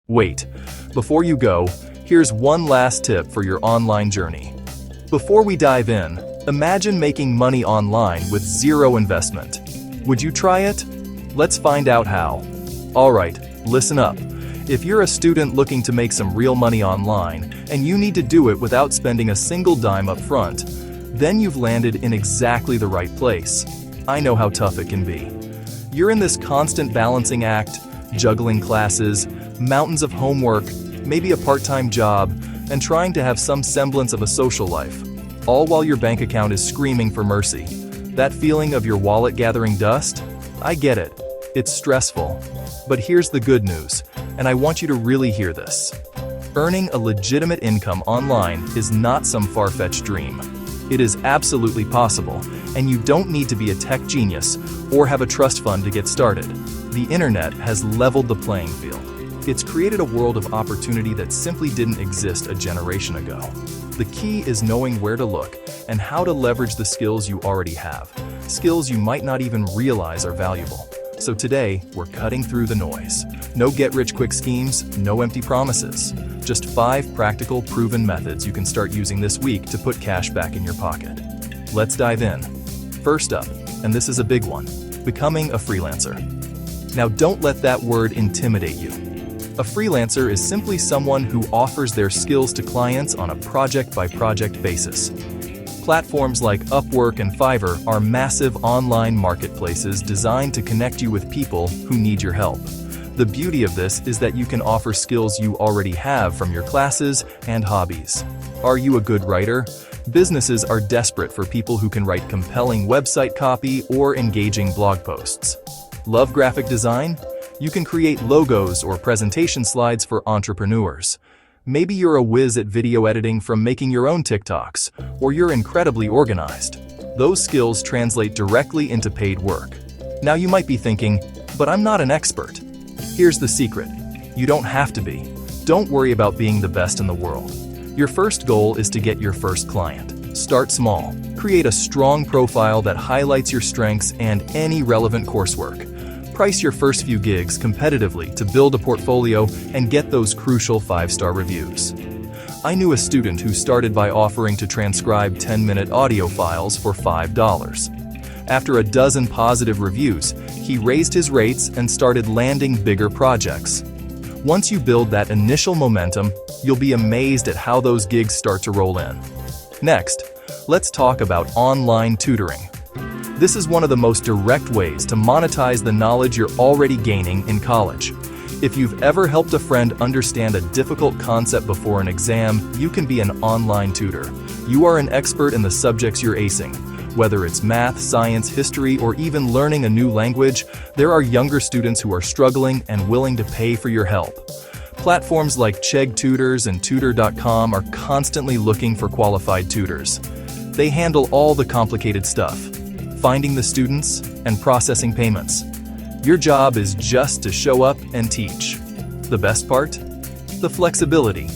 Wait, before you go, here's one last tip for your online journey. Before we dive in, imagine making money online with zero investment. Would you try it? Let's find out how. Alright, listen up. If you're a student looking to make some real money online, and you need to do it without spending a single dime up front, then you've landed in exactly the right place. I know how tough it can be. You're in this constant balancing act, juggling classes, mountains of homework, maybe a part-time job, and trying to have some semblance of a social life, all while your bank account is screaming for mercy. That feeling of your wallet gathering dust? I get it. It's stressful. But here's the good news, and I want you to really hear this. Earning a legitimate income online is not some far-fetched dream. It is absolutely possible, and you don't need to be a tech genius or have a trust fund to get started. The internet has leveled the playing field. It's created a world of opportunity that simply didn't exist a generation ago. The key is knowing where to look and how to leverage the skills you already have, skills you might not even realize are valuable. So today, we're cutting through the noise. No get-rich-quick schemes, no empty promises. Just 5 practical, proven methods you can start using this week to put cash back in your pocket. Let's dive in. First up, and this is a big one, becoming a freelancer. Now don't let that word intimidate you. A freelancer is simply someone who offers their skills to clients on a project-by-project basis. Platforms like Upwork and Fiverr are massive online marketplaces designed to connect you with people who need your help. The beauty of this is that you can offer skills you already have from your classes and hobbies. Are you a good writer? Businesses are desperate for people who can write compelling website copy or engaging blog posts. Love graphic design? You can create logos or presentation slides for entrepreneurs. Maybe you're a whiz at video editing from making your own TikToks, or you're incredibly organized. Those skills translate directly into paid work. Now you might be thinking, but I'm not an expert. Here's the secret. You don't have to be. Don't worry about being the best in the world. Your first goal is to get your first client. Start small. Create a strong profile that highlights your strengths and any relevant coursework. Price your first few gigs competitively to build a portfolio and get those crucial 5-star reviews. I knew a student who started by offering to transcribe 10-minute audio files for $5. After a dozen positive reviews, he raised his rates and started landing bigger projects. Once you build that initial momentum, you'll be amazed at how those gigs start to roll in. Next, let's talk about online tutoring. This is one of the most direct ways to monetize the knowledge you're already gaining in college. If you've ever helped a friend understand a difficult concept before an exam, you can be an online tutor. You are an expert in the subjects you're acing. Whether it's math, science, history, or even learning a new language, there are younger students who are struggling and willing to pay for your help. Platforms like Chegg Tutors and Tutor.com are constantly looking for qualified tutors. They handle all the complicated stuff, finding the students and processing payments. Your job is just to show up and teach. The best part? The flexibility.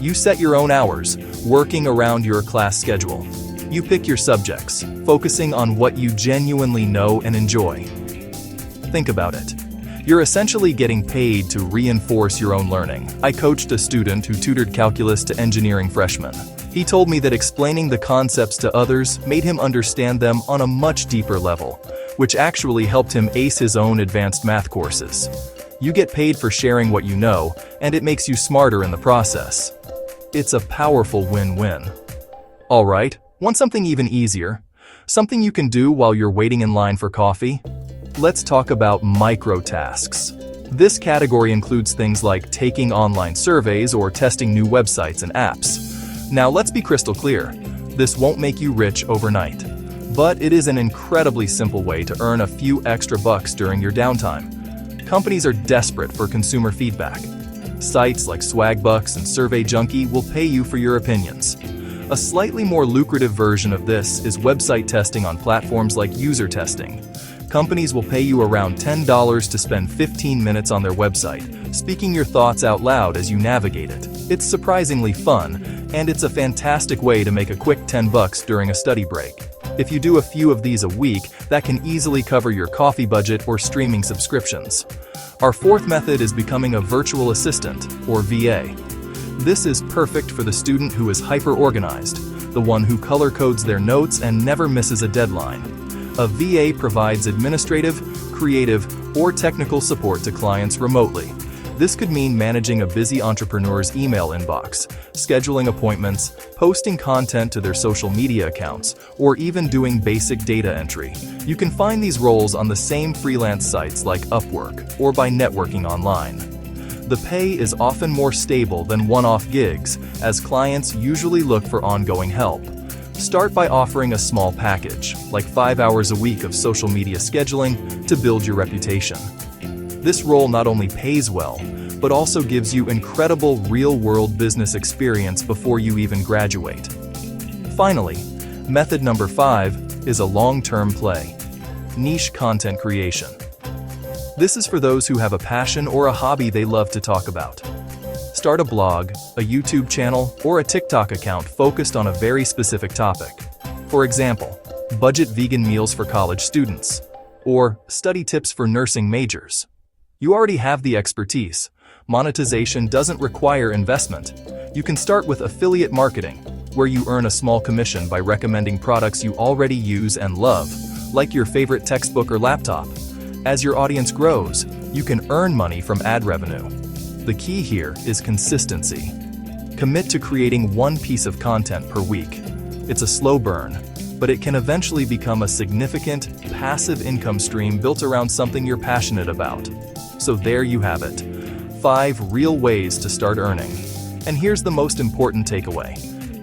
You set your own hours, working around your class schedule. You pick your subjects, focusing on what you genuinely know and enjoy. Think about it. You're essentially getting paid to reinforce your own learning. I coached a student who tutored calculus to engineering freshmen. He told me that explaining the concepts to others made him understand them on a much deeper level, which actually helped him ace his own advanced math courses. You get paid for sharing what you know, and it makes you smarter in the process. It's a powerful win-win. All right, want something even easier? Something you can do while you're waiting in line for coffee? Let's talk about micro-tasks. This category includes things like taking online surveys or testing new websites and apps. Now let's be crystal clear, this won't make you rich overnight, but it is an incredibly simple way to earn a few extra bucks during your downtime. Companies are desperate for consumer feedback. Sites like Swagbucks and Survey Junkie will pay you for your opinions. A slightly more lucrative version of this is website testing on platforms like User Testing. Companies will pay you around $10 to spend 15 minutes on their website, speaking your thoughts out loud as you navigate it. It's surprisingly fun, and it's a fantastic way to make a quick $10 during a study break. If you do a few of these a week, that can easily cover your coffee budget or streaming subscriptions. Our fourth method is becoming a virtual assistant, or VA. This is perfect for the student who is hyper-organized, the one who color codes their notes and never misses a deadline. A VA provides administrative, creative, or technical support to clients remotely. This could mean managing a busy entrepreneur's email inbox, scheduling appointments, posting content to their social media accounts, or even doing basic data entry. You can find these roles on the same freelance sites like Upwork or by networking online. The pay is often more stable than one-off gigs, as clients usually look for ongoing help. Start by offering a small package, like 5 hours a week of social media scheduling, to build your reputation. This role not only pays well, but also gives you incredible real-world business experience before you even graduate. Finally, method number 5 is a long-term play. Niche content creation. This is for those who have a passion or a hobby they love to talk about. Start a blog, a YouTube channel, or a TikTok account focused on a very specific topic. For example, budget vegan meals for college students, or study tips for nursing majors. You already have the expertise. Monetization doesn't require investment. You can start with affiliate marketing, where you earn a small commission by recommending products you already use and love, like your favorite textbook or laptop. As your audience grows, you can earn money from ad revenue. The key here is consistency. Commit to creating one piece of content per week. It's a slow burn, but it can eventually become a significant, passive income stream built around something you're passionate about. So there you have it. 5 real ways to start earning. And here's the most important takeaway.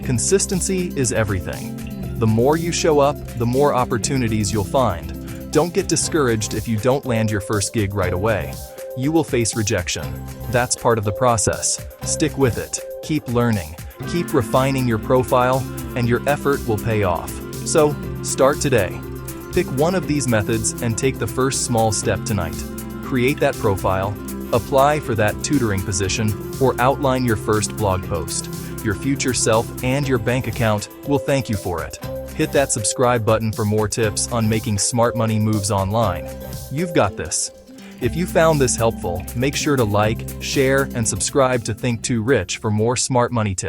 Consistency is everything. The more you show up, the more opportunities you'll find. Don't get discouraged if you don't land your first gig right away. You will face rejection. That's part of the process. Stick with it. Keep learning. Keep refining your profile, and your effort will pay off. So, start today. Pick one of these methods and take the first small step tonight. Create that profile, apply for that tutoring position, or outline your first blog post. Your future self and your bank account will thank you for it. Hit that subscribe button for more tips on making smart money moves online. You've got this. If you found this helpful, make sure to like, share, and subscribe to Think Too Rich for more smart money tips.